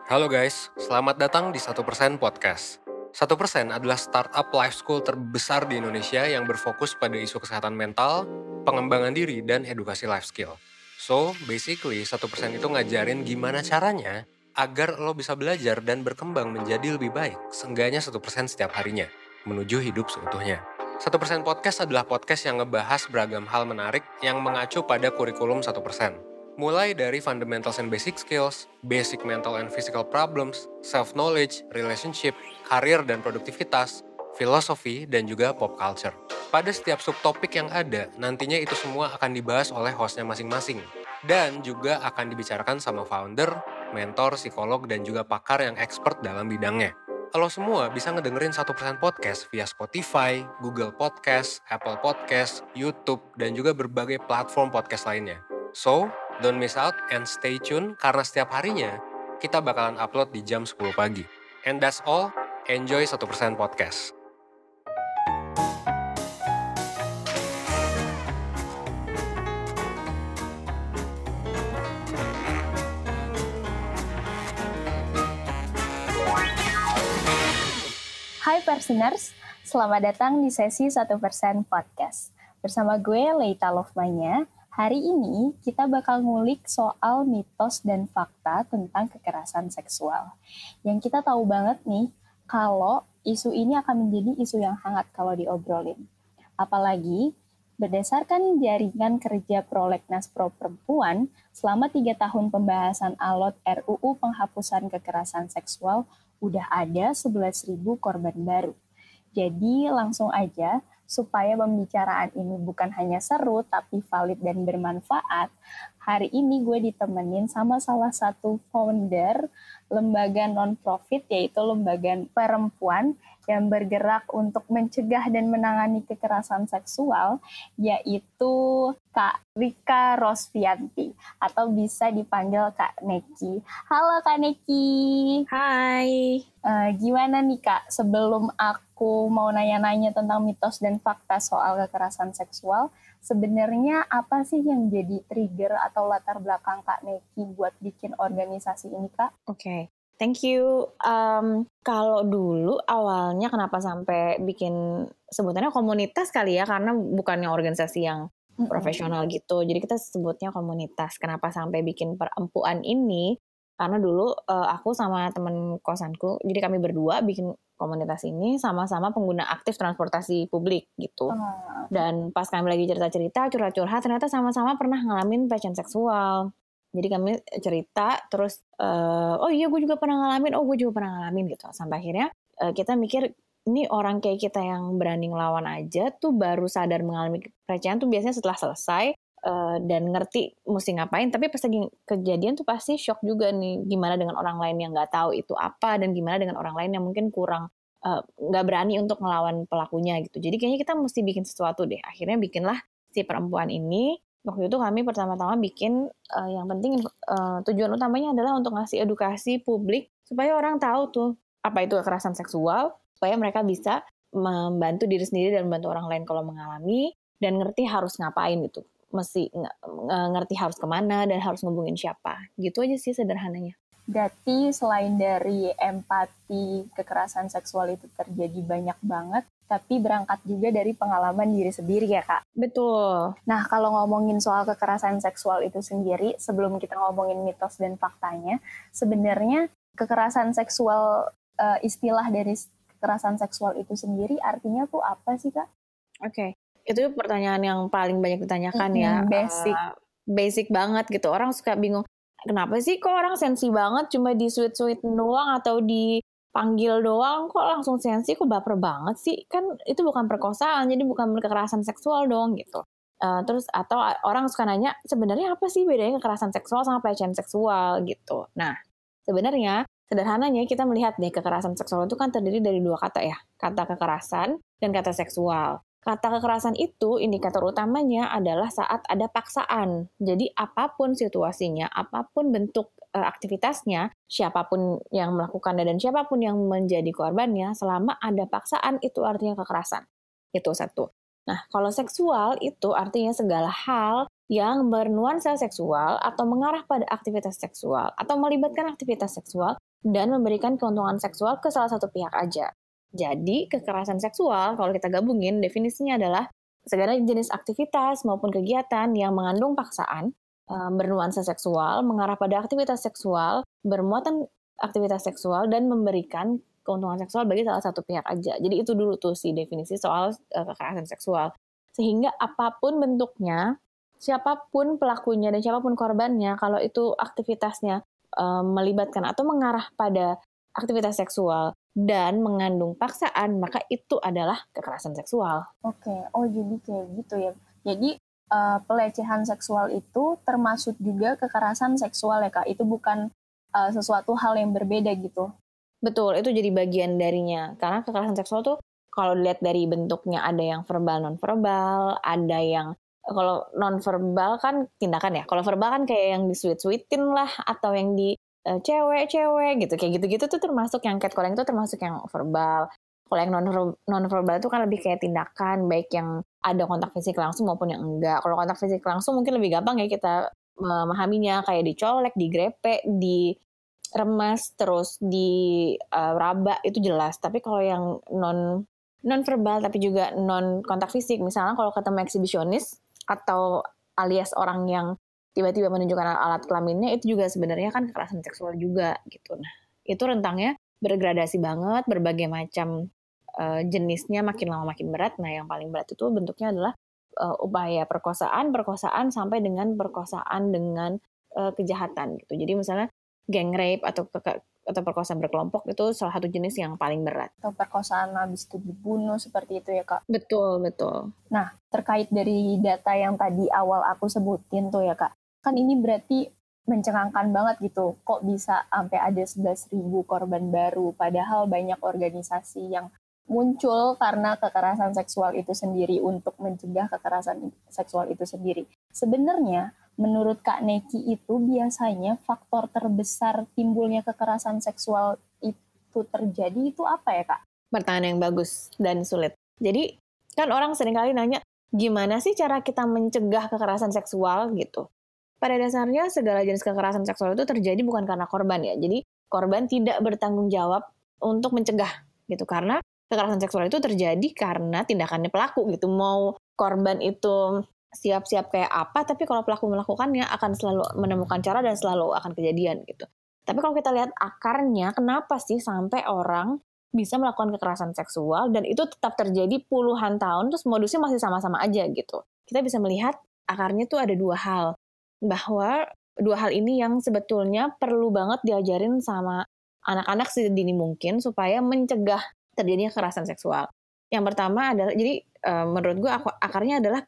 Halo guys, selamat datang di 1% Podcast. 1% adalah startup life school terbesar di Indonesia yang berfokus pada isu kesehatan mental, pengembangan diri, dan edukasi life skill. So, basically 1% itu ngajarin gimana caranya agar lo bisa belajar dan berkembang menjadi lebih baik, seenggaknya 1% setiap harinya, menuju hidup seutuhnya. 1% Podcast adalah podcast yang ngebahas beragam hal menarik yang mengacu pada kurikulum 1%. Mulai dari fundamentals and basic skills, basic mental and physical problems, self-knowledge, relationship, karir dan produktivitas, filosofi, dan juga pop culture. Pada setiap subtopik yang ada, nantinya itu semua akan dibahas oleh hostnya masing-masing. Dan juga akan dibicarakan sama founder, mentor, psikolog, dan juga pakar yang expert dalam bidangnya. Lo semua bisa ngedengerin 1% Podcast via Spotify, Google Podcast, Apple Podcast, YouTube, dan juga berbagai platform podcast lainnya. So, don't miss out and stay tune karena setiap harinya kita bakalan upload di jam 10 pagi. And that's all, enjoy 1% Podcast. Hai Persiners, selamat datang di sesi 1% Podcast. Bersama gue, Leita Lovmanya. Hari ini kita bakal ngulik soal mitos dan fakta tentang kekerasan seksual. Yang kita tahu banget nih, kalau isu ini akan menjadi isu yang hangat kalau diobrolin. Apalagi, berdasarkan jaringan kerja Prolegnas Pro Perempuan, selama 3 tahun pembahasan alot RUU penghapusan kekerasan seksual, udah ada 11.000 korban baru. Jadi langsung aja, supaya pembicaraan ini bukan hanya seru, tapi valid dan bermanfaat, hari ini gue ditemenin sama salah satu founder lembaga non-profit, yaitu lembaga perempuan yang bergerak untuk mencegah dan menangani kekerasan seksual, yaitu Kak Rika Rosvianti, atau bisa dipanggil Kak Neki. Halo Kak Neki. Hai. Gimana nih Kak, sebelum aku mau nanya-nanya tentang mitos dan fakta soal kekerasan seksual, sebenarnya apa sih yang jadi trigger atau latar belakang Kak Neki buat bikin organisasi ini Kak? Oke. Thank you. Kalau dulu awalnya kenapa sampai bikin sebutannya komunitas kali ya, karena bukannya organisasi yang profesional gitu. Jadi kita sebutnya komunitas. Kenapa sampai bikin perempuan ini? Karena dulu aku sama teman kosanku, jadi kami berdua bikin komunitas ini sama-sama pengguna aktif transportasi publik gitu. Dan pas kami lagi cerita-cerita, curhat-curhat, ternyata sama-sama pernah ngalamin pelecehan seksual. Jadi kami cerita, terus oh iya gue juga pernah ngalamin, gitu. Sampai akhirnya kita mikir, ini orang kayak kita yang berani ngelawan aja tuh baru sadar mengalami pelecehan tuh biasanya setelah selesai dan ngerti mesti ngapain. Tapi pas lagi kejadian tuh pasti shock juga nih, gimana dengan orang lain yang nggak tahu itu apa, dan gimana dengan orang lain yang mungkin kurang nggak berani untuk ngelawan pelakunya gitu. Jadi kayaknya kita mesti bikin sesuatu deh. Akhirnya bikinlah si perempuan ini. Waktu itu kami pertama-tama bikin yang penting tujuan utamanya adalah untuk ngasih edukasi publik supaya orang tahu tuh apa itu kekerasan seksual, supaya mereka bisa membantu diri sendiri dan membantu orang lain kalau mengalami, dan ngerti harus ngapain gitu. Mesti ngerti harus kemana dan harus ngubungin siapa. Gitu aja sih sederhananya. Berarti selain dari empati kekerasan seksual itu terjadi banyak banget, tapi berangkat juga dari pengalaman diri sendiri ya Kak? Betul. Nah kalau ngomongin soal kekerasan seksual itu sendiri, sebelum kita ngomongin mitos dan faktanya, sebenarnya kekerasan seksual, istilah dari kekerasan seksual itu sendiri artinya tuh apa sih Kak? Oke. Itu pertanyaan yang paling banyak ditanyakan ya. Basic banget gitu. Orang suka bingung, kenapa sih kok orang sensi banget cuma di sweet-sweet doang atau dipanggil doang kok langsung sensi, kok baper banget sih? Kan itu bukan perkosaan, jadi bukan kekerasan seksual dong gitu. Terus atau orang suka nanya, sebenarnya apa sih bedanya kekerasan seksual sama pelecehan seksual gitu. Nah, sebenarnya sederhananya kita melihat deh, kekerasan seksual itu kan terdiri dari 2 kata ya. Kata kekerasan dan kata seksual. Kata kekerasan itu indikator utamanya adalah saat ada paksaan. Jadi apapun situasinya, apapun bentuk aktivitasnya, siapapun yang melakukannya dan siapapun yang menjadi korbannya, selama ada paksaan itu artinya kekerasan. Itu satu. Nah, kalau seksual itu artinya segala hal yang bernuansa seksual atau mengarah pada aktivitas seksual atau melibatkan aktivitas seksual dan memberikan keuntungan seksual ke salah satu pihak aja. Jadi, kekerasan seksual, kalau kita gabungin, definisinya adalah segala jenis aktivitas maupun kegiatan yang mengandung paksaan, bernuansa seksual, mengarah pada aktivitas seksual, bermuatan aktivitas seksual, dan memberikan keuntungan seksual bagi salah satu pihak aja. Jadi itu dulu tuh si definisi soal kekerasan seksual. Sehingga apapun bentuknya, siapapun pelakunya dan siapapun korbannya, kalau itu aktivitasnya melibatkan atau mengarah pada aktivitas seksual dan mengandung paksaan, maka itu adalah kekerasan seksual. Oke, oh jadi kayak gitu ya. Jadi pelecehan seksual itu termasuk juga kekerasan seksual ya Kak? Itu bukan sesuatu hal yang berbeda gitu? Betul, itu jadi bagian darinya. Karena kekerasan seksual tuh kalau dilihat dari bentuknya ada yang verbal, non-verbal, ada yang kalau non-verbal kan tindakan ya. Kalau verbal kan kayak yang disuit-suitin lah, atau yang di cewek-cewek gitu. Kayak gitu-gitu tuh termasuk yang catcalling itu termasuk yang verbal. Kalau yang non-verbal itu kan lebih kayak tindakan, baik yang ada kontak fisik langsung maupun yang enggak. Kalau kontak fisik langsung mungkin lebih gampang ya kita memahaminya, kayak dicolek, digrepe, diremas, terus di raba, itu jelas. Tapi kalau yang non-verbal tapi juga non-kontak fisik, misalnya kalau ketemu eksibisionis atau alias orang yang tiba-tiba menunjukkan alat kelaminnya, itu juga sebenarnya kan kekerasan seksual juga gitu. Nah, itu rentangnya bergradasi banget, berbagai macam jenisnya makin lama makin berat. Nah, yang paling berat itu bentuknya adalah upaya perkosaan sampai dengan perkosaan dengan kejahatan gitu. Jadi misalnya gang rape atau perkosaan berkelompok itu salah satu jenis yang paling berat. Atau perkosaan habis itu dibunuh seperti itu ya Kak? Betul, betul. Nah, terkait dari data yang tadi awal aku sebutin tuh ya Kak, kan ini berarti mencengangkan banget gitu. Kok bisa sampai ada 11.000 korban baru, padahal banyak organisasi yang muncul karena kekerasan seksual itu sendiri untuk mencegah kekerasan seksual itu sendiri. Sebenarnya, menurut Kak Neki itu biasanya faktor terbesar timbulnya kekerasan seksual itu terjadi itu apa ya Kak? Pertanyaan yang bagus dan sulit. Jadi, kan orang seringkali nanya, gimana sih cara kita mencegah kekerasan seksual gitu? Pada dasarnya segala jenis kekerasan seksual itu terjadi bukan karena korban ya. Jadi korban tidak bertanggung jawab untuk mencegah gitu. Karena kekerasan seksual itu terjadi karena tindakannya pelaku gitu. Mau korban itu siap-siap kayak apa, tapi kalau pelaku melakukannya akan selalu menemukan cara dan selalu akan kejadian gitu. Tapi kalau kita lihat akarnya, kenapa sih sampai orang bisa melakukan kekerasan seksual dan itu tetap terjadi puluhan tahun terus modusnya masih sama-sama aja gitu. Kita bisa melihat akarnya tuh ada dua hal. Bahwa dua hal ini yang sebetulnya perlu banget diajarin sama anak-anak sedini mungkin supaya mencegah terjadinya kekerasan seksual. Yang pertama adalah, jadi menurut gue akarnya adalah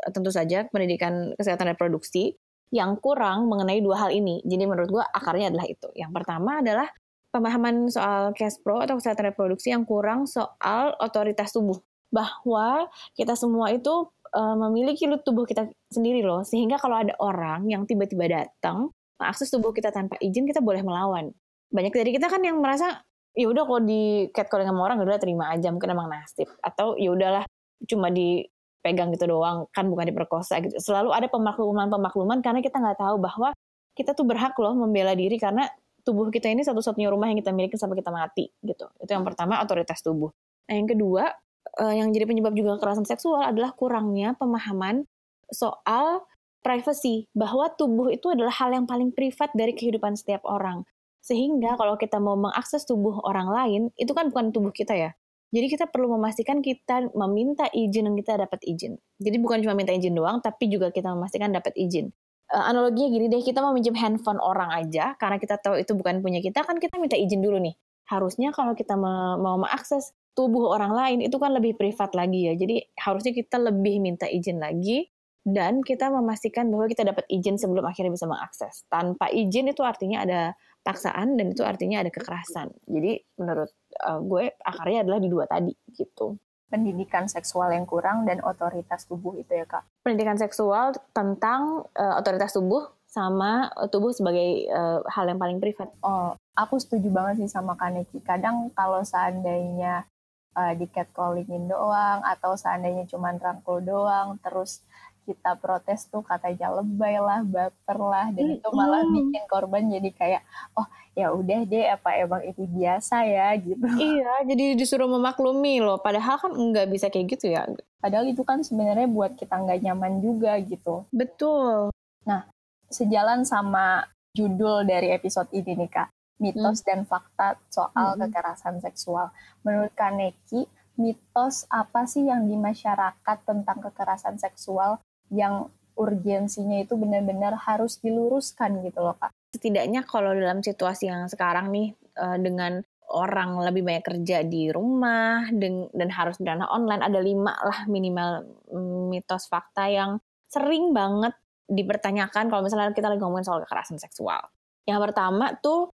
tentu saja pendidikan kesehatan reproduksi yang kurang mengenai dua hal ini. Jadi menurut gue akarnya adalah itu. Yang pertama adalah pemahaman soal KESPRO atau kesehatan reproduksi yang kurang soal otoritas tubuh. Bahwa kita semua itu memiliki tubuh kita sendiri loh, sehingga kalau ada orang yang tiba-tiba datang mengakses tubuh kita tanpa izin, kita boleh melawan. Banyak dari kita kan yang merasa ya udah kalau di catcalling sama orang udah terima aja, mungkin emang nasib, atau ya udahlah cuma dipegang gitu doang, kan bukan diperkosa gitu. Selalu ada pemakluman karena kita nggak tahu bahwa kita tuh berhak loh membela diri karena tubuh kita ini satu-satunya rumah yang kita miliki sampai kita mati gitu. Itu yang pertama, otoritas tubuh. Nah, yang kedua, yang jadi penyebab juga kekerasan seksual adalah kurangnya pemahaman soal privacy, bahwa tubuh itu adalah hal yang paling privat dari kehidupan setiap orang. Sehingga kalau kita mau mengakses tubuh orang lain, itu kan bukan tubuh kita ya. Jadi kita perlu memastikan kita meminta izin dan kita dapat izin. Jadi bukan cuma minta izin doang, tapi juga kita memastikan dapat izin. Analoginya gini deh, kita mau minjem handphone orang aja, karena kita tahu itu bukan punya kita, kan kita minta izin dulu nih. Harusnya kalau kita mau mengakses tubuh orang lain itu kan lebih privat lagi ya. Jadi harusnya kita lebih minta izin lagi dan kita memastikan bahwa kita dapat izin sebelum akhirnya bisa mengakses. Tanpa izin itu artinya ada paksaan dan itu artinya ada kekerasan. Jadi menurut gue akarnya adalah di dua tadi gitu. Pendidikan seksual yang kurang dan otoritas tubuh itu ya Kak? Pendidikan seksual tentang otoritas tubuh sama tubuh sebagai hal yang paling privat. Oh, aku setuju banget sih sama Kak Neki. Kadang kalau seandainya di catcallingin doang atau seandainya cuma rangkul doang terus kita protes tuh katanya lebay lah, baper lah, dan itu malah bikin korban jadi kayak, oh ya udah deh, apa emang itu biasa ya gitu. Iya, jadi disuruh memaklumi loh, padahal kan nggak bisa kayak gitu ya. Padahal itu kan sebenarnya buat kita nggak nyaman juga gitu. Betul. Nah, sejalan sama judul dari episode ini nih Kak, mitos dan fakta soal kekerasan seksual. Menurut Kak Neki, mitos apa sih yang di masyarakat tentang kekerasan seksual yang urgensinya itu benar-benar harus diluruskan gitu loh Kak? Setidaknya kalau dalam situasi yang sekarang nih, dengan orang lebih banyak kerja di rumah dan harus dana online, ada 5 lah minimal mitos fakta yang sering banget dipertanyakan kalau misalnya kita lagi ngomongin soal kekerasan seksual. Yang pertama tuh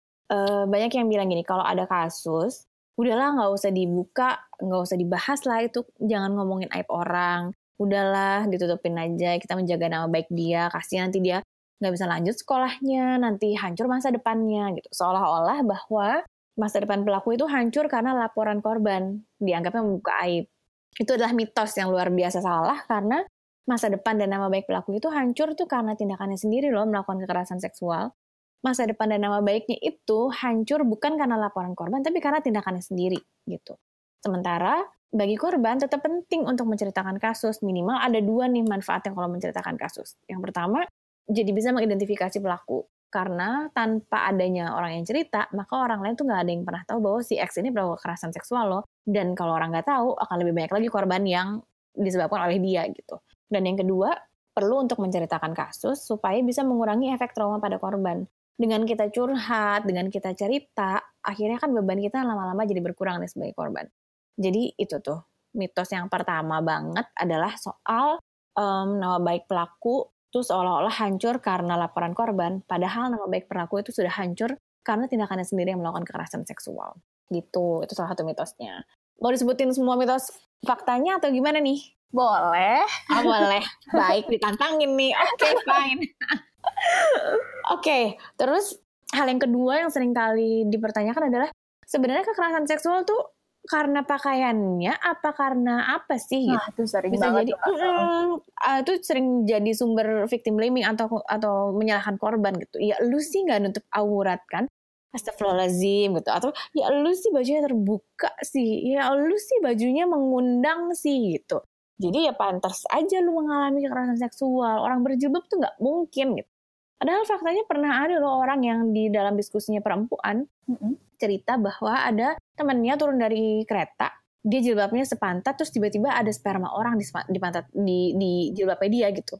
banyak yang bilang gini, kalau ada kasus, udahlah nggak usah dibuka, nggak usah dibahas lah itu, jangan ngomongin aib orang, udahlah ditutupin aja, kita menjaga nama baik dia, kasihan nanti dia nggak bisa lanjut sekolahnya, nanti hancur masa depannya gitu. Seolah-olah bahwa masa depan pelaku itu hancur karena laporan korban, dianggapnya membuka aib. Itu adalah mitos yang luar biasa salah, karena masa depan dan nama baik pelaku itu hancur tuh karena tindakannya sendiri loh, melakukan kekerasan seksual. Masa depan dan nama baiknya itu hancur bukan karena laporan korban, tapi karena tindakannya sendiri gitu. Sementara bagi korban tetap penting untuk menceritakan kasus, minimal ada 2 nih manfaatnya kalau menceritakan kasus. Yang pertama, jadi bisa mengidentifikasi pelaku. Karena tanpa adanya orang yang cerita, maka orang lain tuh nggak ada yang pernah tahu bahwa si X ini pelaku kekerasan seksual loh. Dan kalau orang nggak tahu, akan lebih banyak lagi korban yang disebabkan oleh dia gitu. Dan yang kedua, perlu untuk menceritakan kasus supaya bisa mengurangi efek trauma pada korban. Dengan kita curhat, dengan kita cerita, akhirnya kan beban kita lama-lama jadi berkurang nih sebagai korban. Jadi itu tuh, mitos yang pertama banget adalah soal nama baik pelaku itu seolah-olah hancur karena laporan korban, padahal nama baik pelaku itu sudah hancur karena tindakannya sendiri yang melakukan kekerasan seksual. Gitu, itu salah satu mitosnya. Mau disebutin semua mitos faktanya atau gimana nih? Boleh. Boleh. Baik, ditantangin nih. Oke, fine. Oke, terus hal yang kedua yang sering kali dipertanyakan adalah sebenarnya kekerasan seksual tuh karena pakaiannya apa karena apa sih? Nah, itu sering bisa banget. Jadi itu sering jadi sumber victim blaming atau menyalahkan korban gitu. Ya lu sih nggak nutup aurat kan? Astagfirullahaladzim gitu. Atau ya lu sih bajunya terbuka sih. Ya lu sih bajunya mengundang sih gitu. Jadi ya pantas aja lu mengalami kekerasan seksual. Orang berjilbab tuh nggak mungkin gitu. Padahal faktanya pernah ada loh orang yang di dalam diskusinya perempuan cerita bahwa ada temannya turun dari kereta, dia jilbabnya sepantat, terus tiba-tiba ada sperma orang di pantat di jilbabnya dia gitu.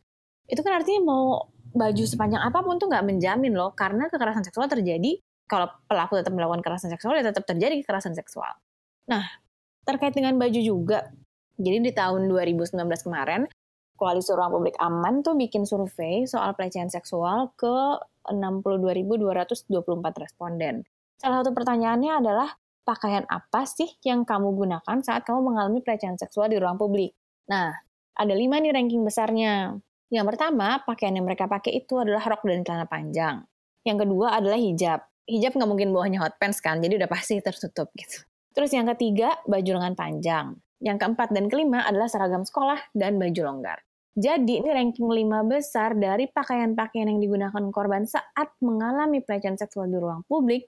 Itu kan artinya mau baju sepanjang apapun tuh nggak menjamin loh, karena kekerasan seksual terjadi kalau pelaku tetap melakukan kekerasan seksual ya tetap terjadi kekerasan seksual. Nah, terkait dengan baju juga, jadi di tahun 2019 kemarin Koalisi Ruang Publik Aman tuh bikin survei soal pelecehan seksual ke 62.224 responden. Salah satu pertanyaannya adalah, pakaian apa sih yang kamu gunakan saat kamu mengalami pelecehan seksual di ruang publik? Nah, ada 5 nih ranking besarnya. Yang pertama, pakaian yang mereka pakai itu adalah rok dan celana panjang. Yang kedua adalah hijab. Hijab nggak mungkin bawahnya hot pants kan, jadi udah pasti tertutup gitu. Terus yang ketiga, baju lengan panjang. Yang keempat dan kelima adalah seragam sekolah dan baju longgar. Jadi ini ranking 5 besar dari pakaian-pakaian yang digunakan korban saat mengalami pelecehan seksual di ruang publik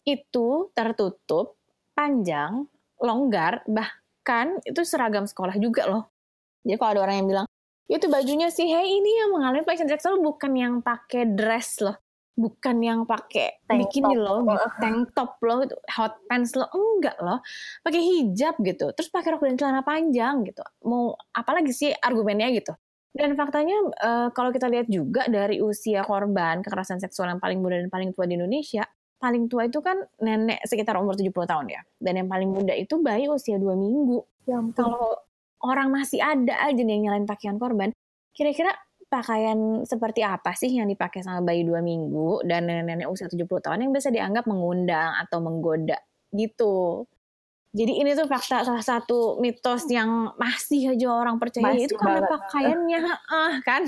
itu tertutup, panjang, longgar, bahkan itu seragam sekolah juga loh. Jadi kalau ada orang yang bilang, itu bajunya sih, hey ini yang mengalami pelecehan seksual bukan yang pakai dress loh, bukan yang pakai bikini loh, tank top loh, hot pants loh, enggak loh, pakai hijab gitu, terus pakai rok dan celana panjang gitu. Mau apalagi sih argumennya gitu. Dan faktanya kalau kita lihat juga dari usia korban kekerasan seksual yang paling muda dan paling tua di Indonesia, paling tua itu kan nenek sekitar umur 70 tahun ya. Dan yang paling muda itu bayi usia 2 minggu. Ya, kalau orang masih ada aja nih yang nyalain pakaian korban, kira-kira pakaian seperti apa sih yang dipakai sama bayi 2 minggu dan nenek-nenek usia 70 tahun yang bisa dianggap mengundang atau menggoda gitu. Jadi ini tuh fakta, salah satu mitos yang masih aja orang percaya itu karena pakaiannya kan.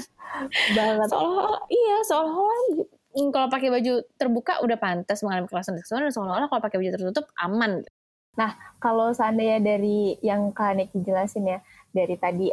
Seolah-olah kalau pakai baju terbuka udah pantas mengalami kekerasan seksual, dan seolah-olah kalau pakai baju tertutup aman. Nah, kalau seandainya dari yang Kak Neki jelasin ya, dari tadi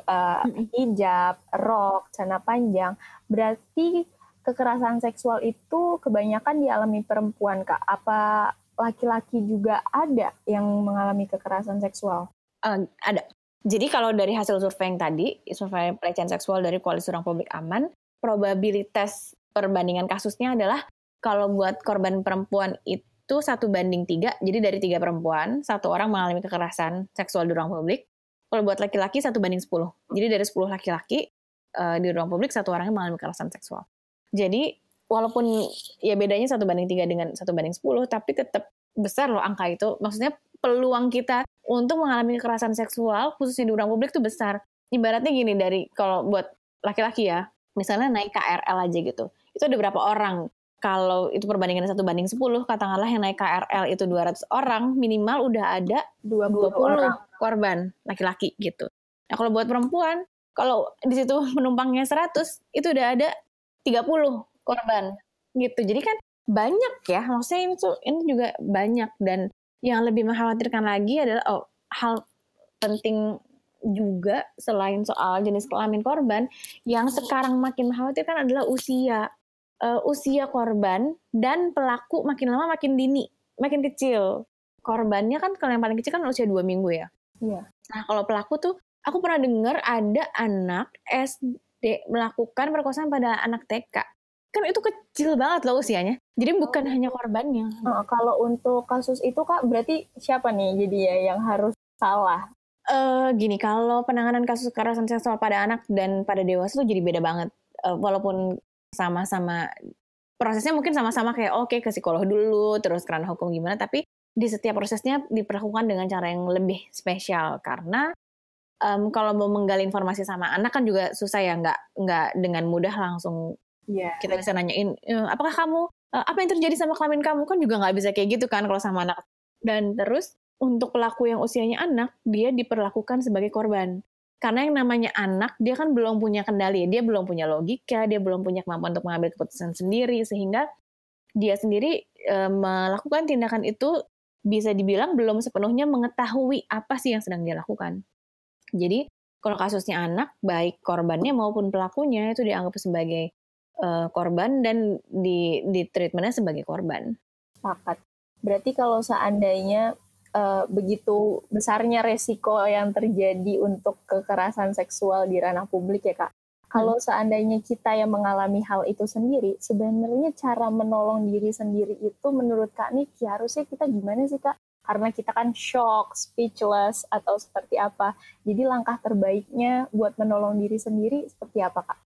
hijab, rok, celana panjang. Berarti kekerasan seksual itu kebanyakan dialami perempuan, Kak. Apa laki-laki juga ada yang mengalami kekerasan seksual? Ada. Jadi kalau dari hasil survei yang tadi, survei pelecehan seksual dari Koalisi Ruang Publik Aman, probabilitas perbandingan kasusnya adalah kalau buat korban perempuan itu 1:3, jadi dari 3 perempuan, 1 orang mengalami kekerasan seksual di ruang publik. Kalau buat laki-laki 1:10. Jadi dari 10 laki-laki di ruang publik 1 orang yang mengalami kekerasan seksual. Jadi walaupun ya bedanya 1:3 dengan 1:10, tapi tetap besar loh angka itu. Maksudnya peluang kita untuk mengalami kekerasan seksual khususnya di ruang publik itu besar. Ibaratnya gini, dari kalau buat laki-laki ya, misalnya naik KRL aja gitu. Itu ada berapa orang? Kalau itu perbandingan 1:10, katakanlah yang naik KRL itu 200 orang, minimal udah ada 20 orang korban laki-laki gitu. Nah kalau buat perempuan, kalau di situ penumpangnya 100, itu udah ada 30 korban gitu. Jadi kan banyak ya, maksudnya ini juga banyak. Dan yang lebih mengkhawatirkan lagi adalah hal penting juga selain soal jenis kelamin korban, yang sekarang makin mengkhawatirkan adalah usia korban dan pelaku makin lama makin dini, makin kecil. Korbannya kan kalau yang paling kecil kan usia 2 minggu ya. Iya. Nah kalau pelaku tuh, aku pernah dengar ada anak SD melakukan perkosaan pada anak TK. Kan itu kecil banget loh usianya. Jadi bukan hanya korbannya. Kalau untuk kasus itu Kak, berarti siapa nih jadi ya yang harus salah? Gini, kalau penanganan kasus kekerasan seksual pada anak dan pada dewasa tuh jadi beda banget. Walaupun sama-sama prosesnya mungkin sama-sama kayak ke psikolog dulu, terus kerana hukum gimana, tapi di setiap prosesnya diperlakukan dengan cara yang lebih spesial. Karena kalau mau menggali informasi sama anak kan juga susah ya, nggak dengan mudah langsung kita bisa nanyain, apakah kamu, apa yang terjadi sama kelamin kamu, kan juga nggak bisa kayak gitu kan kalau sama anak. Dan terus untuk pelaku yang usianya anak, dia diperlakukan sebagai korban. Karena yang namanya anak, dia kan belum punya kendali, dia belum punya logika, dia belum punya kemampuan untuk mengambil keputusan sendiri, sehingga dia sendiri melakukan tindakan itu bisa dibilang belum sepenuhnya mengetahui apa sih yang sedang dia lakukan. Jadi kalau kasusnya anak, baik korbannya maupun pelakunya itu dianggap sebagai korban dan di treatmentnya sebagai korban. Sepakat. Berarti kalau seandainya begitu besarnya resiko yang terjadi untuk kekerasan seksual di ranah publik ya Kak. Kalau seandainya kita yang mengalami hal itu sendiri, sebenarnya cara menolong diri sendiri itu menurut Kak Niki harusnya kita gimana sih Kak? Karena kita kan shock, speechless, atau seperti apa. Jadi langkah terbaiknya buat menolong diri sendiri seperti apa Kak?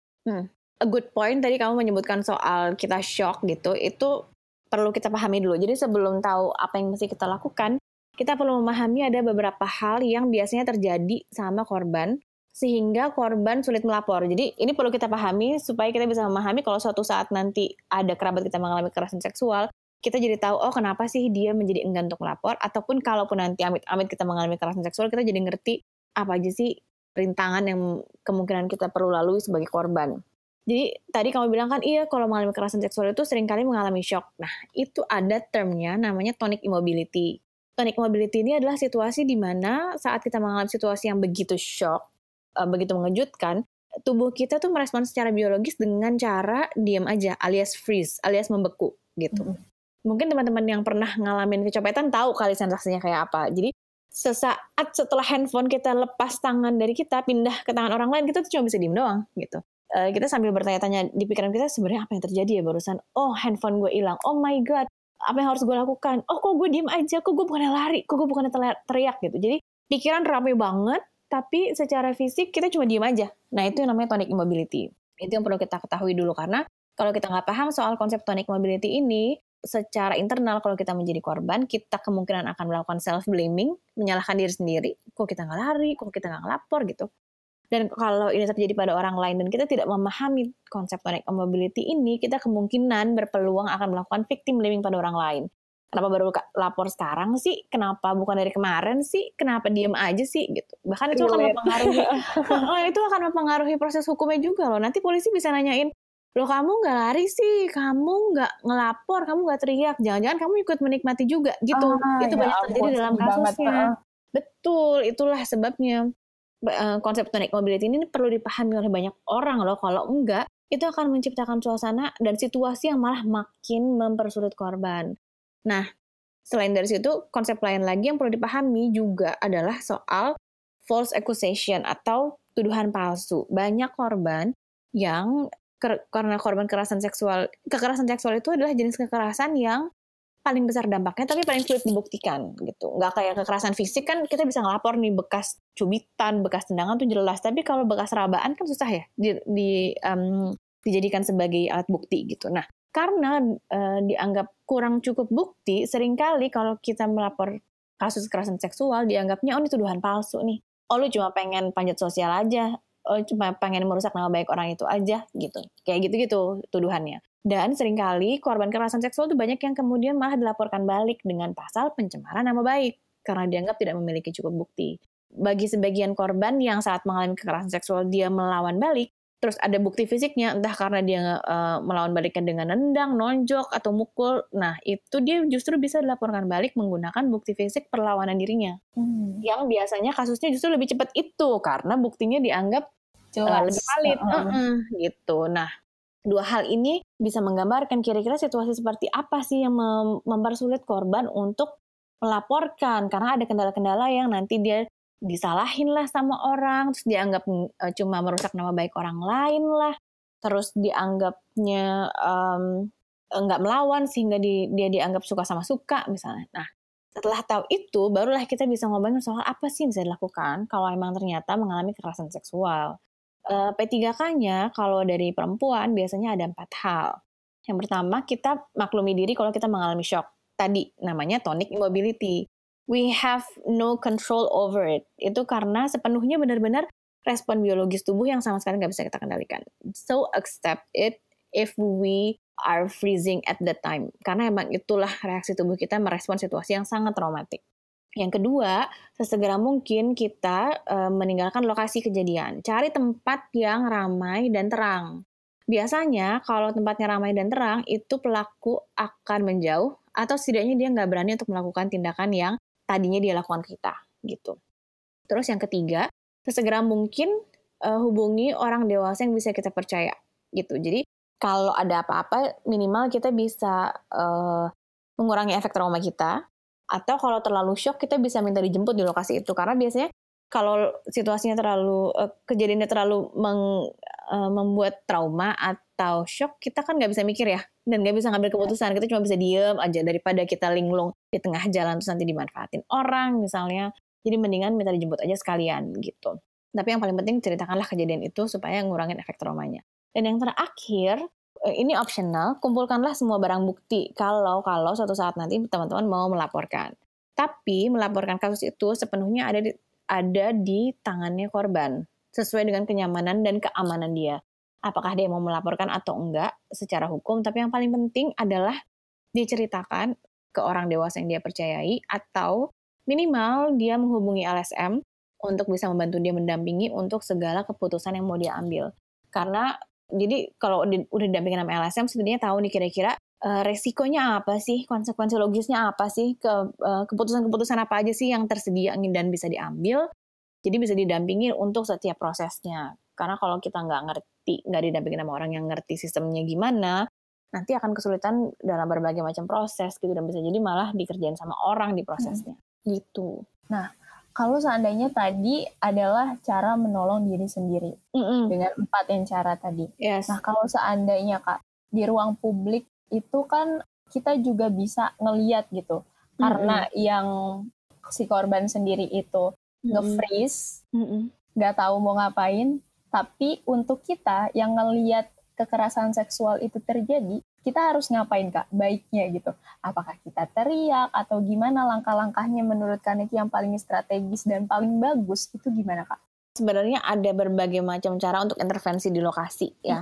A good point tadi kamu menyebutkan soal kita shock gitu, itu perlu kita pahami dulu. Jadi sebelum tahu apa yang mesti kita lakukan, kita perlu memahami ada beberapa hal yang biasanya terjadi sama korban, sehingga korban sulit melapor. Jadi ini perlu kita pahami supaya kita bisa memahami kalau suatu saat nanti ada kerabat kita mengalami kekerasan seksual, kita jadi tahu, kenapa sih dia menjadi enggan untuk melapor, ataupun kalaupun nanti amit-amit kita mengalami kekerasan seksual, kita jadi ngerti apa aja sih rintangan yang kemungkinan kita perlu lalui sebagai korban. Jadi tadi kamu bilang kan, iya kalau mengalami kekerasan seksual itu seringkali mengalami shock. Nah, itu ada termnya namanya tonic immobility. Tonic immobility ini adalah situasi di mana saat kita mengalami situasi yang begitu shock, begitu mengejutkan, tubuh kita tuh merespon secara biologis dengan cara diam aja, alias freeze, alias membeku gitu. Mungkin teman-teman yang pernah ngalamin kecopetan tahu kali sensasinya kayak apa. Jadi sesaat setelah handphone kita lepas tangan dari kita, pindah ke tangan orang lain, kita tuh cuma bisa diem doang gitu. Kita sambil bertanya-tanya di pikiran kita, sebenarnya apa yang terjadi ya barusan? Oh, handphone gue hilang. Oh my God, apa yang harus gue lakukan? Oh, kok gue diem aja? Kok gue bukannya lari? Kok gue bukannya teriak gitu? Jadi pikiran rame banget, tapi secara fisik kita cuma diem aja. Nah, itu yang namanya tonic immobility. Itu yang perlu kita ketahui dulu, karena kalau kita nggak paham soal konsep tonic immobility ini, secara internal kalau kita menjadi korban, kita kemungkinan akan melakukan self-blaming, menyalahkan diri sendiri. Kok kita nggak lari? Kok kita nggak ngelapor gitu? Dan kalau ini terjadi pada orang lain dan kita tidak memahami konsep tonic immobility ini, kita kemungkinan berpeluang akan melakukan victim blaming pada orang lain. Kenapa baru lapor sekarang sih? Kenapa bukan dari kemarin sih? Kenapa diem aja sih? Gitu. Bahkan itu akan mempengaruhi proses hukumnya juga loh. Nanti polisi bisa nanyain, loh kamu nggak lari sih, kamu nggak ngelapor, kamu nggak teriak, jangan-jangan kamu ikut menikmati juga gitu. Itu banyak terjadi dalam kasusnya. Betul, itulah sebabnya. konsep tonic mobility ini perlu dipahami oleh banyak orang loh. Kalau enggak, itu akan menciptakan suasana dan situasi yang malah makin mempersulit korban. Nah, selain dari situ, konsep lain lagi yang perlu dipahami juga adalah soal false accusation atau tuduhan palsu. Banyak korban yang karena korban kekerasan seksual itu adalah jenis kekerasan yang paling besar dampaknya tapi paling sulit dibuktikan gitu. Nggak kayak kekerasan fisik kan kita bisa ngelapor nih bekas cubitan, bekas tendangan tuh jelas. Tapi kalau bekas rabaan kan susah ya dijadikan sebagai alat bukti gitu. Nah, karena dianggap kurang cukup bukti, seringkali kalau kita melapor kasus kekerasan seksual dianggapnya ini tuduhan palsu nih. Oh lu cuma pengen panjat sosial aja. Oh cuma pengen merusak nama baik orang itu aja gitu. Kayak gitu-gitu tuduhannya. Dan seringkali korban kekerasan seksual itu banyak yang kemudian malah dilaporkan balik dengan pasal pencemaran nama baik karena dianggap tidak memiliki cukup bukti. Bagi sebagian korban yang saat mengalami kekerasan seksual dia melawan balik, terus ada bukti fisiknya, entah karena dia melawan baliknya dengan nendang, nonjok, atau mukul, nah itu dia justru bisa dilaporkan balik menggunakan bukti fisik perlawanan dirinya. Yang biasanya kasusnya justru lebih cepat itu karena buktinya dianggap lebih valid. Gitu. Nah, dua hal ini bisa menggambarkan kira-kira situasi seperti apa sih yang mempersulit korban untuk melaporkan. Karena ada kendala-kendala yang nanti dia disalahin lah sama orang, terus dianggap cuma merusak nama baik orang lain lah, terus dianggapnya nggak melawan sehingga dia dianggap suka sama suka misalnya. Nah, setelah tahu itu, barulah kita bisa ngomongin soal apa sih yang bisa dilakukan kalau emang ternyata mengalami kekerasan seksual. P3K-nya kalau dari perempuan biasanya ada 4 hal. Yang pertama, kita maklumi diri kalau kita mengalami shock. Tadi namanya tonic immobility. We have no control over it. Itu karena sepenuhnya benar-benar respon biologis tubuh yang sama sekali nggak bisa kita kendalikan. So accept it if we are freezing at that time. Karena emang itulah reaksi tubuh kita merespon situasi yang sangat traumatik. Yang kedua, sesegera mungkin kita meninggalkan lokasi kejadian. Cari tempat yang ramai dan terang. Biasanya kalau tempatnya ramai dan terang, itu pelaku akan menjauh atau setidaknya dia nggak berani untuk melakukan tindakan yang tadinya dia lakukan ke kita. Gitu. Terus yang ketiga, sesegera mungkin hubungi orang dewasa yang bisa kita percaya. Gitu. Jadi kalau ada apa-apa, minimal kita bisa mengurangi efek trauma kita. Atau kalau terlalu shock, kita bisa minta dijemput di lokasi itu. Karena biasanya kalau situasinya kejadiannya terlalu membuat trauma atau shock, kita kan nggak bisa mikir ya. Dan nggak bisa ngambil keputusan. Kita cuma bisa diem aja daripada kita linglung di tengah jalan terus nanti dimanfaatin orang misalnya. Jadi mendingan minta dijemput aja sekalian gitu. Tapi yang paling penting ceritakanlah kejadian itu supaya ngurangin efek traumanya. Dan yang terakhir, ini optional, kumpulkanlah semua barang bukti kalau suatu saat nanti teman-teman mau melaporkan. Tapi melaporkan kasus itu sepenuhnya ada di tangannya korban, sesuai dengan kenyamanan dan keamanan dia. Apakah dia mau melaporkan atau enggak secara hukum, tapi yang paling penting adalah diceritakan ke orang dewasa yang dia percayai, atau minimal dia menghubungi LSM untuk bisa membantu dia mendampingi untuk segala keputusan yang mau dia ambil. Karena jadi kalau udah didampingin sama LSM, sebenarnya tahu nih kira-kira resikonya apa sih, konsekuensi logisnya apa sih, keputusan-keputusan apa aja sih yang tersedia dan bisa diambil. Jadi bisa didampingin untuk setiap prosesnya. Karena kalau kita nggak didampingin sama orang yang ngerti sistemnya gimana, nanti akan kesulitan dalam berbagai macam proses gitu, dan bisa jadi malah dikerjain sama orang di prosesnya. Gitu. Nah, kalau seandainya tadi adalah cara menolong diri sendiri dengan 4 yang cara tadi. Yes. Nah, kalau seandainya Kak, di ruang publik itu kan kita juga bisa ngeliat gitu. Karena yang si korban sendiri itu nge-freeze, nggak tahu mau ngapain, tapi untuk kita yang ngeliat kekerasan seksual itu terjadi, kita harus ngapain Kak baiknya gitu? Apakah kita teriak atau gimana langkah-langkahnya menurut Kak Niki yang paling strategis dan paling bagus itu gimana Kak? Sebenarnya ada berbagai macam cara untuk intervensi di lokasi ya.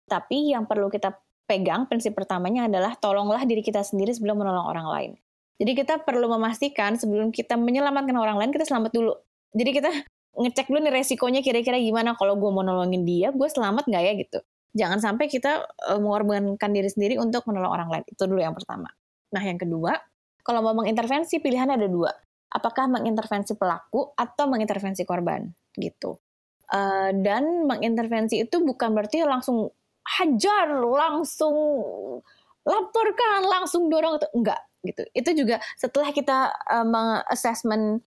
Tapi yang perlu kita pegang prinsip pertamanya adalah tolonglah diri kita sendiri sebelum menolong orang lain. Jadi kita perlu memastikan sebelum kita menyelamatkan orang lain kita selamat dulu. Jadi kita ngecek dulu nih resikonya kira-kira gimana kalau gue mau nolongin dia, gue selamat nggak ya gitu. Jangan sampai kita mengorbankan diri sendiri untuk menolong orang lain. Itu dulu yang pertama. Nah, yang kedua, kalau mau mengintervensi, pilihan ada 2. Apakah mengintervensi pelaku atau mengintervensi korban? gitu. Dan mengintervensi itu bukan berarti langsung hajar, langsung laporkan, langsung dorong, itu enggak gitu. Itu juga setelah kita meng-assessment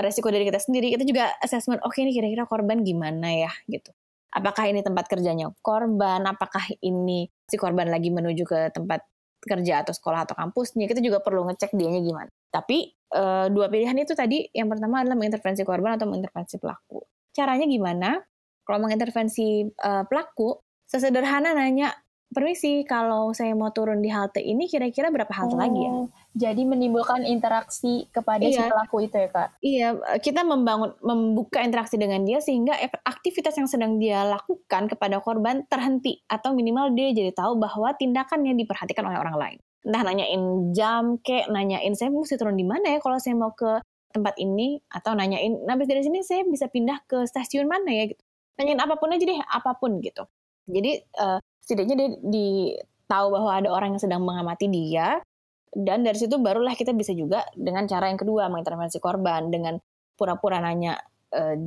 resiko dari kita sendiri, kita juga assessment, oke, ini kira-kira korban gimana ya gitu. Apakah ini tempat kerjanya korban, apakah ini si korban lagi menuju ke tempat kerja atau sekolah atau kampusnya, kita juga perlu ngecek dianya gimana. Tapi dua pilihan itu tadi, yang pertama adalah mengintervensi korban atau mengintervensi pelaku. Caranya gimana? Kalau mengintervensi pelaku, sesederhana nanya, permisi, kalau saya mau turun di halte ini, kira-kira berapa halte lagi ya? Jadi menimbulkan interaksi kepada si pelaku itu ya, Kak? Iya, kita membuka interaksi dengan dia sehingga aktivitas yang sedang dia lakukan kepada korban terhenti. Atau minimal dia jadi tahu bahwa tindakannya diperhatikan oleh orang lain. Entah nanyain jam, nanyain saya mesti turun di mana ya kalau saya mau ke tempat ini, atau nanyain, habis dari sini saya bisa pindah ke stasiun mana ya gitu. Nanyain apapun aja deh, apapun gitu. Jadi setidaknya dia tahu bahwa ada orang yang sedang mengamati dia, dan dari situ barulah kita bisa juga dengan cara yang kedua, mengintervensi korban dengan pura-pura nanya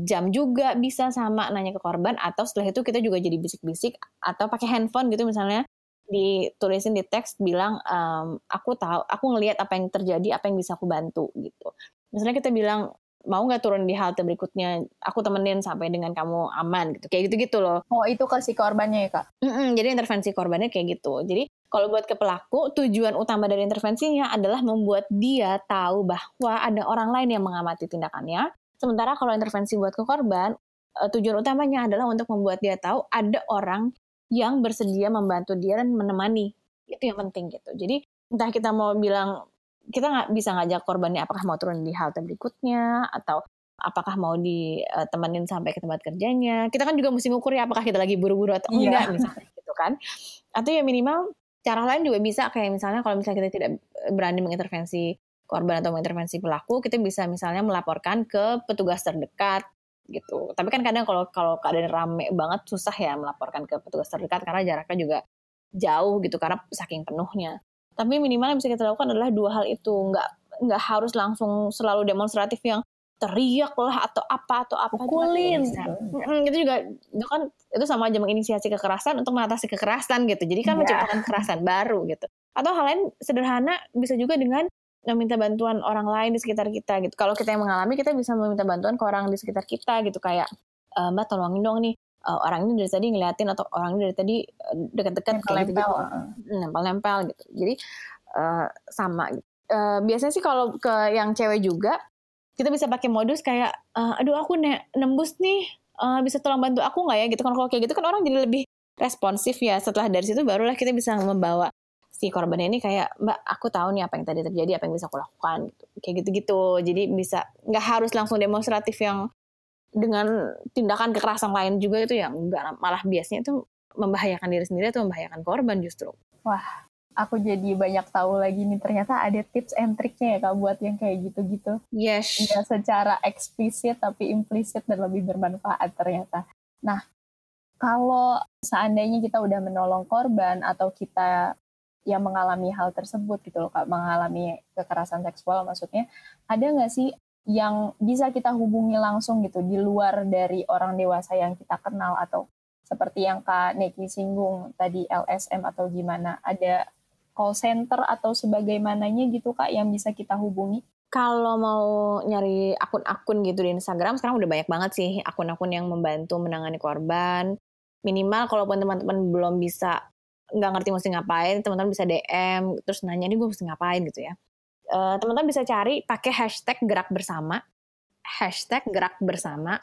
jam juga bisa sama nanya ke korban, atau setelah itu kita juga jadi bisik-bisik atau pakai handphone gitu, misalnya ditulisin di teks bilang aku tahu, aku ngelihat apa yang terjadi, apa yang bisa aku bantu gitu. Misalnya kita bilang, mau nggak turun di halte berikutnya, aku temenin sampai dengan kamu aman gitu, kayak gitu-gitu loh. Oh, itu ke si korbannya ya, Kak? Jadi intervensi korbannya kayak gitu. Jadi kalau buat ke pelaku, tujuan utama dari intervensinya adalah membuat dia tahu bahwa ada orang lain yang mengamati tindakannya. Sementara kalau intervensi buat ke korban, tujuan utamanya adalah untuk membuat dia tahu ada orang yang bersedia membantu dia dan menemani. Itu yang penting gitu. Jadi entah kita mau bilang, kita nggak bisa ngajak korbannya apakah mau turun di halte berikutnya, atau apakah mau ditemenin sampai ke tempat kerjanya. Kita kan juga mesti ngukur ya apakah kita lagi buru-buru atau enggak, misalnya gitu kan. Atau ya minimal cara lain juga bisa, kayak misalnya kalau misalnya kita tidak berani mengintervensi korban atau mengintervensi pelaku, kita bisa misalnya melaporkan ke petugas terdekat gitu. Tapi kan kadang kalau keadaan rame banget susah ya melaporkan ke petugas terdekat karena jaraknya juga jauh gitu karena saking penuhnya. Tapi minimal yang bisa kita lakukan adalah dua hal itu, nggak harus langsung selalu demonstratif yang teriak lah atau apa pukulin. Itu juga itu sama aja menginisiasi kekerasan untuk mengatasi kekerasan gitu. Jadi kan menciptakan kekerasan baru gitu. Atau hal lain sederhana bisa juga dengan meminta bantuan orang lain di sekitar kita gitu. Kalau kita yang mengalami, kita bisa meminta bantuan ke orang di sekitar kita gitu, kayak Mbak tolongin dong nih, orang ini dari tadi ngeliatin, atau orang ini dari tadi dekat-dekat kayak gitu, nempel-nempel gitu. Jadi sama gitu. Biasanya sih kalau ke yang cewek juga, kita bisa pakai modus kayak, aduh aku nembus nih, bisa tolong bantu aku nggak ya gitu. Kalau kayak gitu kan orang jadi lebih responsif ya. Setelah dari situ barulah kita bisa membawa si korbannya ini kayak, Mbak aku tahu nih apa yang tadi terjadi, apa yang bisa aku lakukan gitu. Kayak gitu-gitu. Jadi bisa, nggak harus langsung demonstratif yang dengan tindakan kekerasan lain juga, itu yang enggak, malah biasanya itu membahayakan diri sendiri atau membahayakan korban justru. Wah, aku jadi banyak tahu lagi nih, ternyata ada tips and triknya ya Kak buat yang kayak gitu-gitu. Yes. Nggak secara eksplisit tapi implisit dan lebih bermanfaat ternyata. Nah, kalau seandainya kita udah menolong korban atau kita yang mengalami hal tersebut gitu loh Kak, mengalami kekerasan seksual maksudnya, ada nggak sih yang bisa kita hubungi langsung gitu di luar dari orang dewasa yang kita kenal, atau seperti yang Kak Neki singgung tadi LSM atau gimana, ada call center atau sebagaimananya gitu Kak yang bisa kita hubungi? Kalau mau nyari akun-akun gitu di Instagram, sekarang udah banyak banget sih akun-akun yang membantu menangani korban. Minimal kalaupun teman-teman belum bisa, nggak ngerti mesti ngapain, teman-teman bisa DM, terus nanya, ini gue mesti ngapain gitu ya. Teman-teman bisa cari pakai hashtag gerak bersama. Hashtag gerak bersama.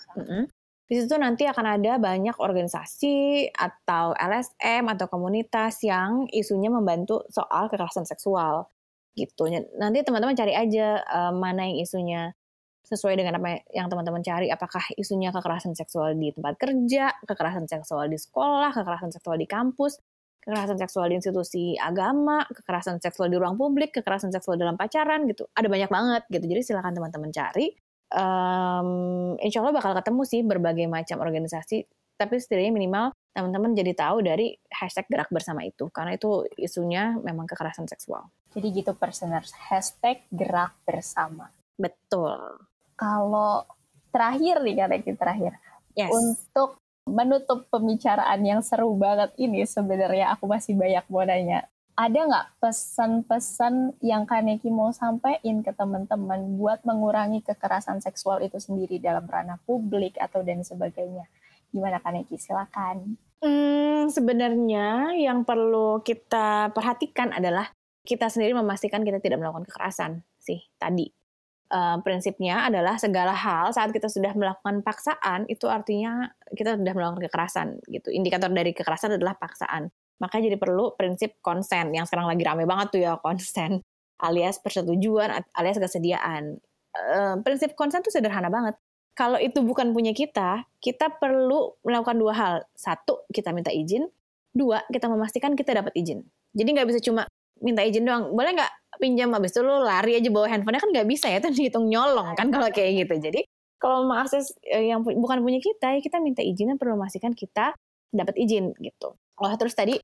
Di situ nanti akan ada banyak organisasi atau LSM atau komunitas yang isunya membantu soal kekerasan seksual gitu. Nanti teman-teman cari aja mana yang isunya sesuai dengan apa yang teman-teman cari. Apakah isunya kekerasan seksual di tempat kerja, kekerasan seksual di sekolah, kekerasan seksual di kampus, kekerasan seksual di institusi agama, kekerasan seksual di ruang publik, kekerasan seksual dalam pacaran gitu. Ada banyak banget gitu. Jadi silakan teman-teman cari. Insya Allah bakal ketemu sih berbagai macam organisasi. Tapi setidaknya minimal teman-teman jadi tahu dari hashtag gerak bersama itu. Karena itu isunya memang kekerasan seksual. Jadi gitu Perseners, hashtag gerak bersama. Betul. Kalau Terakhir nih Kaneki, terakhir. Yes. Untuk menutup pembicaraan yang seru banget ini, sebenarnya aku masih banyak mau nanya. Ada nggak pesan-pesan yang Kaneki mau sampaikan ke teman-teman buat mengurangi kekerasan seksual itu sendiri dalam ranah publik atau dan sebagainya? Gimana Kaneki? Silakan. Sebenarnya yang perlu kita perhatikan adalah kita sendiri memastikan kita tidak melakukan kekerasan sih tadi. Prinsipnya adalah segala hal saat kita sudah melakukan paksaan itu artinya kita sudah melakukan kekerasan gitu. Indikator dari kekerasan adalah paksaan. Makanya jadi perlu prinsip konsen yang sekarang lagi rame banget tuh ya, konsen alias persetujuan alias kesediaan. Prinsip konsen tuh sederhana banget. Kalau itu bukan punya kita perlu melakukan dua hal. Satu, kita minta izin. Dua, kita memastikan kita dapat izin. Jadi nggak bisa cuma minta izin doang. Boleh nggak pinjam, habis itu lo lari aja bawa handphonenya, kan nggak bisa ya, itu dihitung nyolong kan kalau kayak gitu. Jadi kalau mengakses yang bukan punya kita, ya kita minta izin dan perlu memastikan kita dapat izin gitu. Terus tadi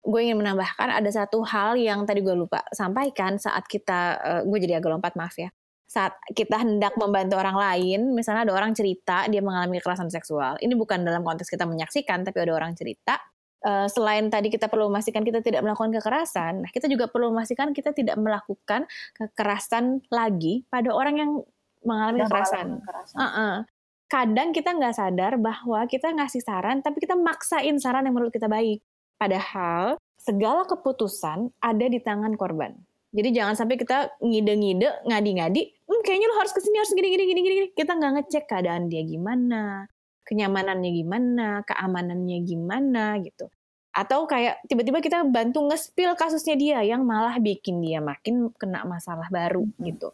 gue ingin menambahkan ada satu hal yang tadi gue lupa sampaikan saat kita, gue jadi agak lompat maaf ya. Saat kita hendak membantu orang lain, misalnya ada orang cerita dia mengalami kekerasan seksual. Ini bukan dalam konteks kita menyaksikan, tapi ada orang cerita. Selain tadi kita perlu memastikan kita tidak melakukan kekerasan, nah kita juga perlu memastikan kita tidak melakukan kekerasan lagi pada orang yang mengalami kekerasan. Kadang kita nggak sadar bahwa kita ngasih saran, tapi kita maksain saran yang menurut kita baik. Padahal segala keputusan ada di tangan korban. Jadi jangan sampai kita ngide-ngide, ngadi-ngadi, kayaknya lo harus kesini, harus gini. Kita nggak ngecek keadaan dia gimana, kenyamanannya gimana, keamanannya gimana gitu. Atau kayak tiba-tiba kita bantu nge-spill kasusnya dia yang malah bikin dia makin kena masalah baru gitu.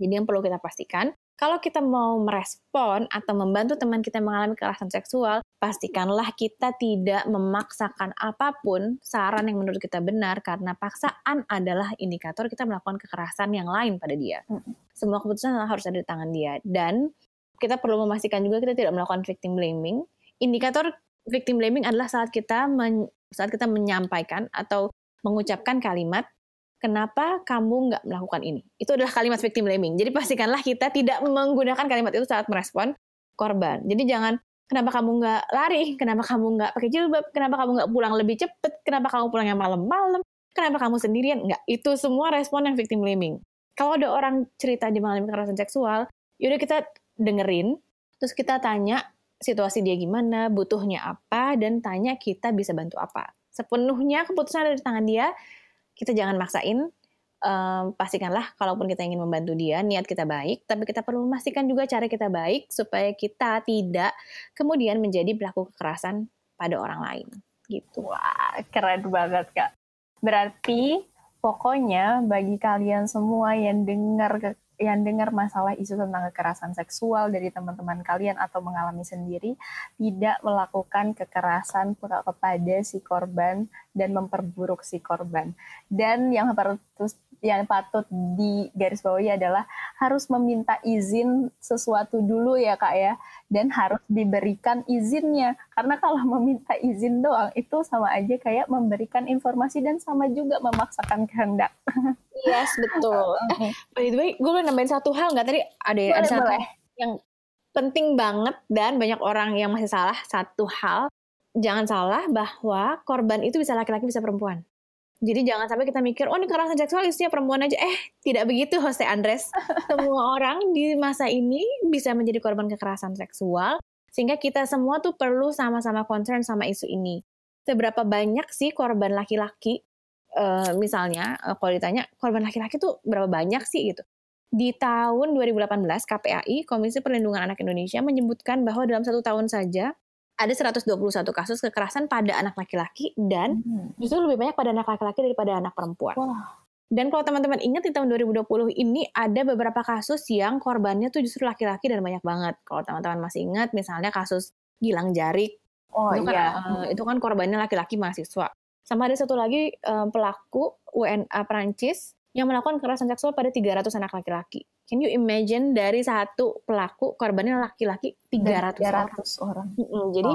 Jadi yang perlu kita pastikan, kalau kita mau merespon atau membantu teman kita mengalami kekerasan seksual, pastikanlah kita tidak memaksakan apapun saran yang menurut kita benar, karena paksaan adalah indikator kita melakukan kekerasan yang lain pada dia. Semua keputusan harus ada di tangan dia. Dan kita perlu memastikan juga kita tidak melakukan victim blaming. Indikator victim blaming adalah saat kita menyampaikan atau mengucapkan kalimat, kenapa kamu nggak melakukan ini? Itu adalah kalimat victim blaming. Jadi pastikanlah kita tidak menggunakan kalimat itu saat merespon korban. Jadi jangan, kenapa kamu nggak lari? Kenapa kamu nggak pakai jilbab? Kenapa kamu nggak pulang lebih cepat? Kenapa kamu pulangnya malam-malam? Kenapa kamu sendirian? Nggak. Itu semua respon yang victim blaming. Kalau ada orang cerita dia mengalami kekerasan seksual, yaudah kita dengerin, terus kita tanya situasi dia gimana, butuhnya apa, dan tanya kita bisa bantu apa. Sepenuhnya keputusan ada di tangan dia. Kita jangan maksain, pastikanlah kalaupun kita ingin membantu dia, niat kita baik, tapi kita perlu memastikan juga cara kita baik supaya kita tidak kemudian menjadi pelaku kekerasan pada orang lain. Gitu. Wah, keren banget Kak. Berarti pokoknya bagi kalian semua yang dengar masalah isu tentang kekerasan seksual dari teman-teman kalian atau mengalami sendiri, tidak melakukan kekerasan kepada si korban dan memperburuk si korban. Dan yang patut digarisbawahi adalah harus meminta izin sesuatu dulu ya Kak ya, dan harus diberikan izinnya. Karena kalau meminta izin doang itu sama aja kayak memberikan informasi dan sama juga memaksakan kehendak. Yes, betul. By the way, gue boleh nambahin satu hal nggak? Tadi ada satu yang penting banget dan banyak orang yang masih salah. Satu hal, jangan salah bahwa korban itu bisa laki-laki bisa perempuan. Jadi jangan sampai kita mikir, oh ini kekerasan seksual isinya perempuan aja. Tidak begitu Jose Andres. Semua orang di masa ini bisa menjadi korban kekerasan seksual, sehingga kita semua tuh perlu sama-sama concern sama isu ini. Seberapa banyak sih korban laki-laki? Misalnya kalau ditanya korban laki-laki tuh berapa banyak sih gitu. Di tahun 2018 KPAI, Komisi Perlindungan Anak Indonesia, menyebutkan bahwa dalam 1 tahun saja ada 121 kasus kekerasan pada anak laki-laki dan justru lebih banyak pada anak laki-laki daripada anak perempuan. Dan kalau teman-teman ingat di tahun 2020 ini ada beberapa kasus yang korbannya tuh justru laki-laki dan banyak banget. Kalau teman-teman masih ingat misalnya kasus Gilang Jarik, itu kan korbannya laki-laki mahasiswa. Sama ada satu lagi pelaku WNA Perancis yang melakukan kekerasan seksual pada 300 anak laki-laki. Can you imagine dari satu pelaku korbannya laki-laki 300 orang. Jadi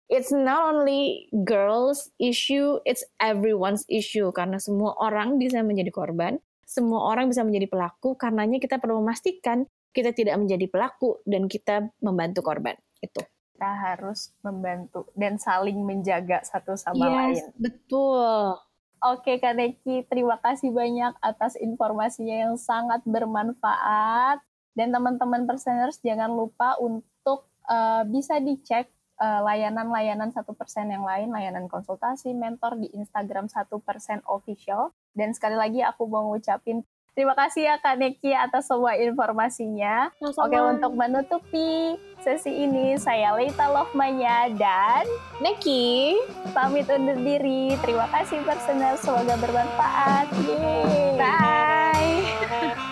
it's not only girls issue, it's everyone's issue karena semua orang bisa menjadi korban, semua orang bisa menjadi pelaku. Karenanya kita perlu memastikan kita tidak menjadi pelaku dan kita membantu korban. Itu. Kita harus membantu dan saling menjaga satu sama lain. Betul. Oke Kak Neki, terima kasih banyak atas informasinya yang sangat bermanfaat. Dan teman-teman Perseners jangan lupa untuk bisa dicek layanan-layanan 1% yang lain, layanan konsultasi, mentor di Instagram 1% official. Dan sekali lagi aku mau ngucapin terima kasih ya Kak Neki atas semua informasinya. Sama-sama. Oke, untuk menutupi sesi ini, saya Leita Lovmanya dan Neki pamit undur diri. Terima kasih Perseners, semoga bermanfaat. Yeay. Bye.